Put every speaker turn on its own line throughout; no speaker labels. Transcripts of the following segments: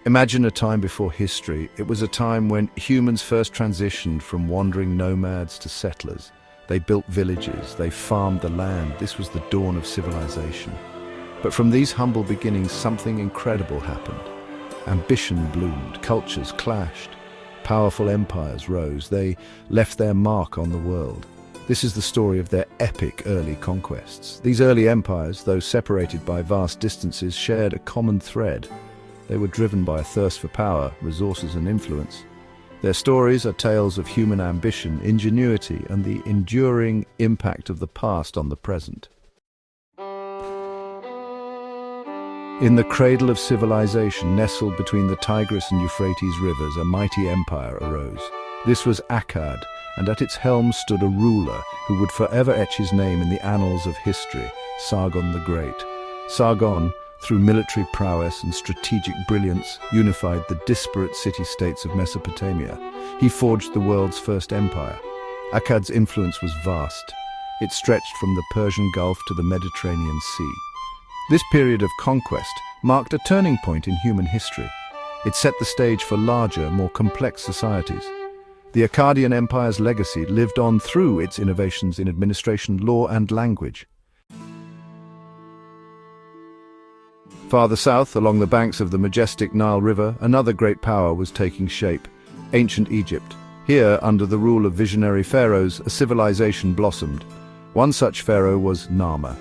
Imagine a time before history. It was a time when humans first transitioned from wandering nomads to settlers. They built villages, they farmed the land. This was the dawn of civilization. But from these humble beginnings, something incredible happened. Ambition bloomed, cultures clashed, powerful empires rose. They left their mark on the world. This is the story of their epic early conquests. These early empires, though separated by vast distances, shared a common thread. They were driven by a thirst for power, resources and influence. Their stories are tales of human ambition, ingenuity, and the enduring impact of the past on the present. In the cradle of civilization, nestled between the Tigris and Euphrates rivers, a mighty empire arose. This was Akkad, and at its helm stood a ruler who would forever etch his name in the annals of history, Sargon the Great. Sargon, through military prowess and strategic brilliance, unified the disparate city-states of Mesopotamia. He forged the world's first empire. Akkad's influence was vast. It stretched from the Persian Gulf to the Mediterranean Sea. This period of conquest marked a turning point in human history. It set the stage for larger, more complex societies. The Akkadian Empire's legacy lived on through its innovations in administration, law, and language. Farther south, along the banks of the majestic Nile River, another great power was taking shape: ancient Egypt. Here, under the rule of visionary pharaohs, a civilization blossomed. One such pharaoh was Narmer.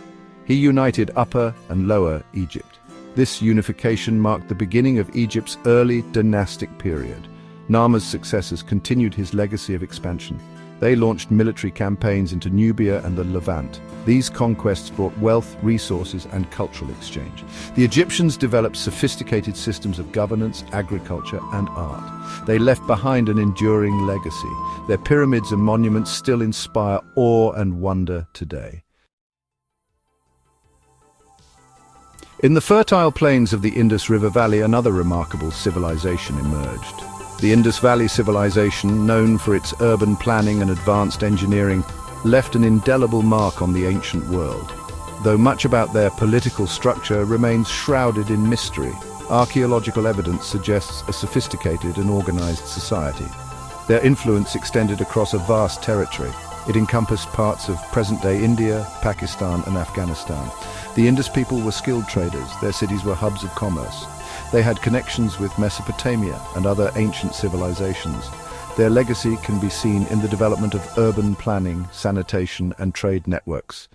He united Upper and Lower Egypt. This unification marked the beginning of Egypt's early dynastic period. Narmer's successors continued his legacy of expansion. They launched military campaigns into Nubia and the Levant. These conquests brought wealth, resources, and cultural exchange. The Egyptians developed sophisticated systems of governance, agriculture, and art. They left behind an enduring legacy. Their pyramids and monuments still inspire awe and wonder today. In the fertile plains of the Indus River Valley, another remarkable civilization emerged. The Indus Valley civilization, known for its urban planning and advanced engineering, left an indelible mark on the ancient world. Though much about their political structure remains shrouded in mystery, archaeological evidence suggests a sophisticated and organized society. Their influence extended across a vast territory. It encompassed parts of present-day India, Pakistan, and Afghanistan. The Indus people were skilled traders. Their cities were hubs of commerce. They had connections with Mesopotamia and other ancient civilizations. Their legacy can be seen in the development of urban planning, sanitation, and trade networks.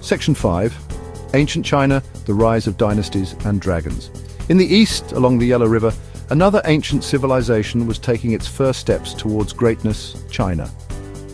Section 5. Ancient China, the rise of dynasties and dragons. In the east, along the Yellow River, another ancient civilization was taking its first steps towards greatness: China.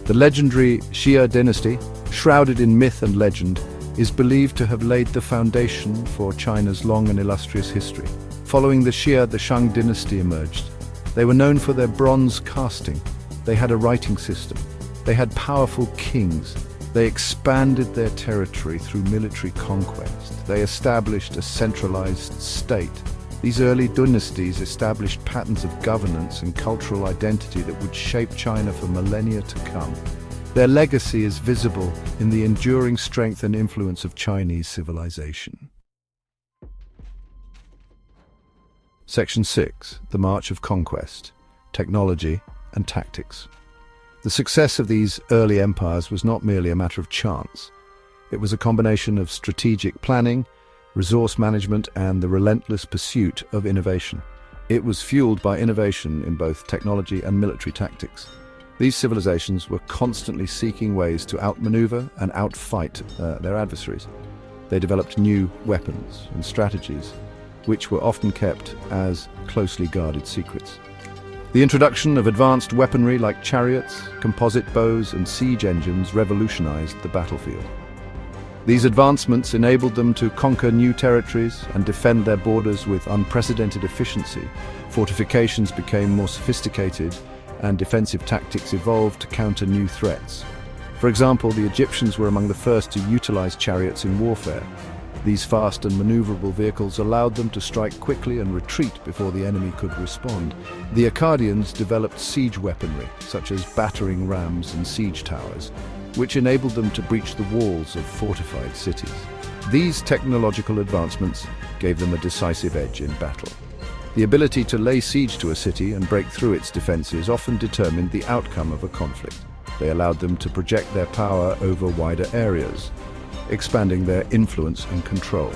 The legendary Xia dynasty, shrouded in myth and legend, is believed to have laid the foundation for China's long and illustrious history. Following the Xia, the Shang dynasty emerged. They were known for their bronze casting. They had a writing system. They had powerful kings. They expanded their territory through military conquest. They established a centralized state. These early dynasties established patterns of governance and cultural identity that would shape China for millennia to come. Their legacy is visible in the enduring strength and influence of Chinese civilization. Section 6. The March of Conquest, Technology and Tactics. The success of these early empires was not merely a matter of chance. It was a combination of strategic planning, resource management, and the relentless pursuit of innovation. It was fueled by innovation in both technology and military tactics. These civilizations were constantly seeking ways to outmaneuver and outfight their adversaries. They developed new weapons and strategies, which were often kept as closely guarded secrets. The introduction of advanced weaponry like chariots, composite bows, and siege engines revolutionized the battlefield. These advancements enabled them to conquer new territories and defend their borders with unprecedented efficiency. Fortifications became more sophisticated, and defensive tactics evolved to counter new threats. For example, the Egyptians were among the first to utilize chariots in warfare. These fast and maneuverable vehicles allowed them to strike quickly and retreat before the enemy could respond. The Akkadians developed siege weaponry, such as battering rams and siege towers, which enabled them to breach the walls of fortified cities. These technological advancements gave them a decisive edge in battle. The ability to lay siege to a city and break through its defenses often determined the outcome of a conflict. They allowed them to project their power over wider areas, expanding their influence and control.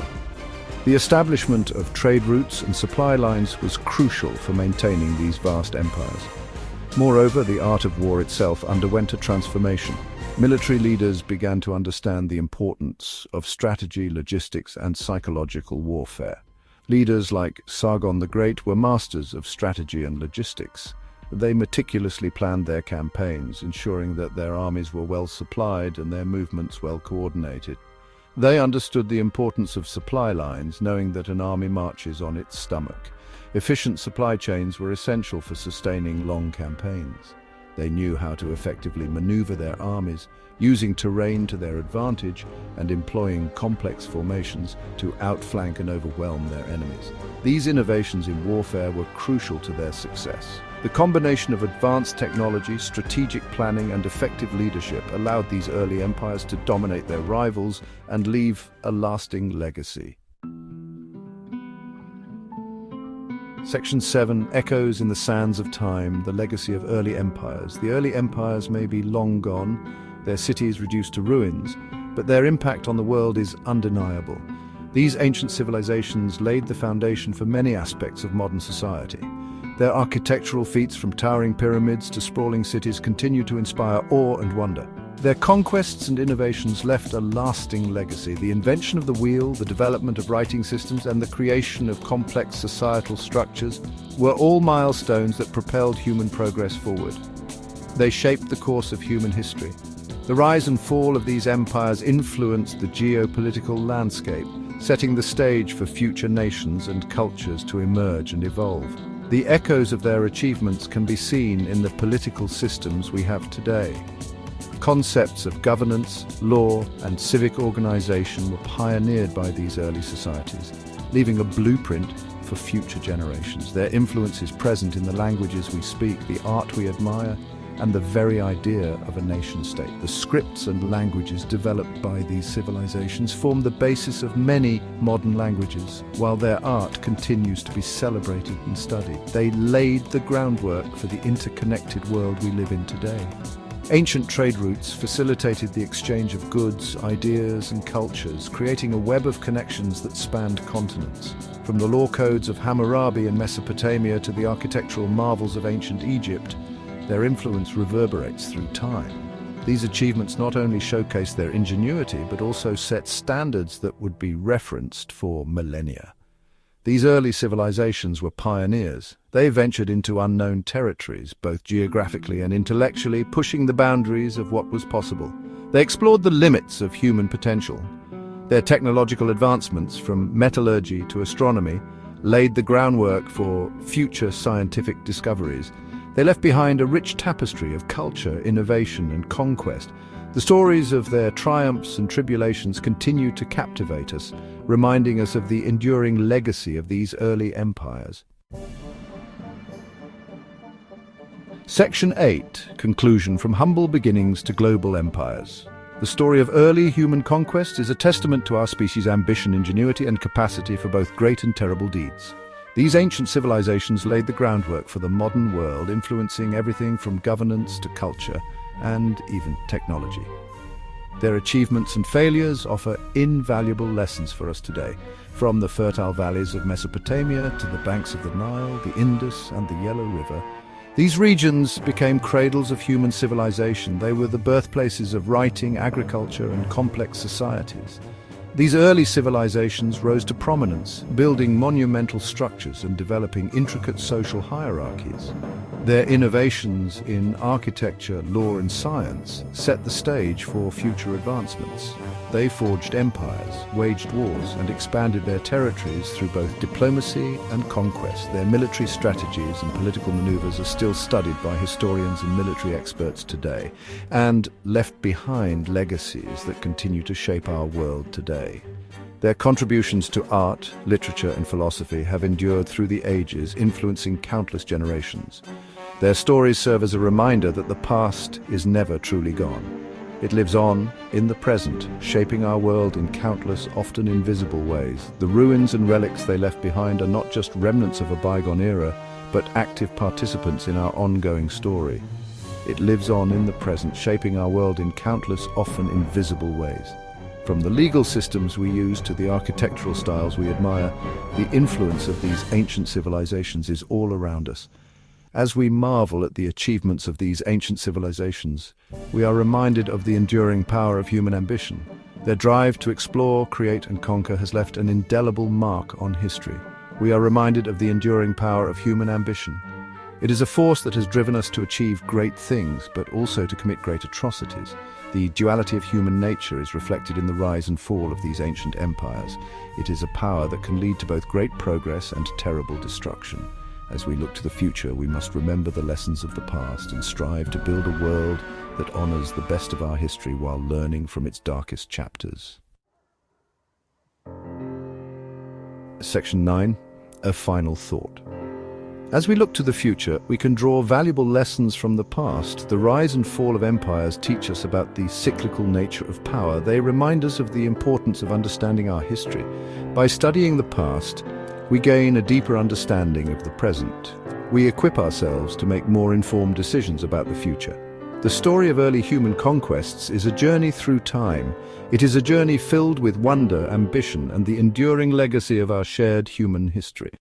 The establishment of trade routes and supply lines was crucial for maintaining these vast empires. Moreover, the art of war itself underwent a transformation. Military leaders began to understand the importance of strategy, logistics, and psychological warfare. Leaders like Sargon the Great were masters of strategy and logistics. They meticulously planned their campaigns, ensuring that their armies were well supplied and their movements well coordinated. They understood the importance of supply lines, knowing that an army marches on its stomach. Efficient supply chains were essential for sustaining long campaigns. They knew how to effectively maneuver their armies, using terrain to their advantage and employing complex formations to outflank and overwhelm their enemies. These innovations in warfare were crucial to their success. The combination of advanced technology, strategic planning, and effective leadership allowed these early empires to dominate their rivals and leave a lasting legacy. Section 7, Echoes in the Sands of Time, the legacy of early empires. The early empires may be long gone, their cities reduced to ruins, but their impact on the world is undeniable. These ancient civilizations laid the foundation for many aspects of modern society. Their architectural feats, from towering pyramids to sprawling cities, continue to inspire awe and wonder. Their conquests and innovations left a lasting legacy. The invention of the wheel, the development of writing systems, and the creation of complex societal structures were all milestones that propelled human progress forward. They shaped the course of human history. The rise and fall of these empires influenced the geopolitical landscape, setting the stage for future nations and cultures to emerge and evolve. The echoes of their achievements can be seen in the political systems we have today. Concepts of governance, law, and civic organization were pioneered by these early societies, leaving a blueprint for future generations. Their influence is present in the languages we speak, the art we admire, and the very idea of a nation-state. The scripts and languages developed by these civilizations form the basis of many modern languages. While their art continues to be celebrated and studied, they laid the groundwork for the interconnected world we live in today. Ancient trade routes facilitated the exchange of goods, ideas, and cultures, creating a web of connections that spanned continents. From the law codes of Hammurabi in Mesopotamia to the architectural marvels of ancient Egypt, their influence reverberates through time. These achievements not only showcase their ingenuity, but also set standards that would be referenced for millennia. These early civilizations were pioneers. They ventured into unknown territories, both geographically and intellectually, pushing the boundaries of what was possible. They explored the limits of human potential. Their technological advancements, from metallurgy to astronomy, laid the groundwork for future scientific discoveries. They left behind a rich tapestry of culture, innovation, and conquest. The stories of their triumphs and tribulations continue to captivate us, reminding us of the enduring legacy of these early empires. Section 8, Conclusion: From Humble Beginnings to Global Empires. The story of early human conquest is a testament to our species' ambition, ingenuity, and capacity for both great and terrible deeds. These ancient civilizations laid the groundwork for the modern world, influencing everything from governance to culture and even technology. Their achievements and failures offer invaluable lessons for us today, from the fertile valleys of Mesopotamia to the banks of the Nile, the Indus, and the Yellow River. These regions became cradles of human civilization. They were the birthplaces of writing, agriculture, and complex societies. These early civilizations rose to prominence, building monumental structures and developing intricate social hierarchies. Their innovations in architecture, law, and science set the stage for future advancements. They forged empires, waged wars, and expanded their territories through both diplomacy and conquest. Their military strategies and political maneuvers are still studied by historians and military experts today, and left behind legacies that continue to shape our world today. Their contributions to art, literature, and philosophy have endured through the ages, influencing countless generations. Their stories serve as a reminder that the past is never truly gone. It lives on, in the present, shaping our world in countless, often invisible ways. The ruins and relics they left behind are not just remnants of a bygone era, but active participants in our ongoing story. It lives on in the present, shaping our world in countless, often invisible ways. From the legal systems we use to the architectural styles we admire, the influence of these ancient civilizations is all around us. As we marvel at the achievements of these ancient civilizations, we are reminded of the enduring power of human ambition. Their drive to explore, create, and conquer has left an indelible mark on history. We are reminded of the enduring power of human ambition. It is a force that has driven us to achieve great things, but also to commit great atrocities. The duality of human nature is reflected in the rise and fall of these ancient empires. It is a power that can lead to both great progress and terrible destruction. As we look to the future, we must remember the lessons of the past and strive to build a world that honors the best of our history while learning from its darkest chapters. Section 9. A final thought. As we look to the future, we can draw valuable lessons from the past. The rise and fall of empires teach us about the cyclical nature of power. They remind us of the importance of understanding our history. By studying the past, we gain a deeper understanding of the present. We equip ourselves to make more informed decisions about the future. The story of early human conquests is a journey through time. It is a journey filled with wonder, ambition, and the enduring legacy of our shared human history.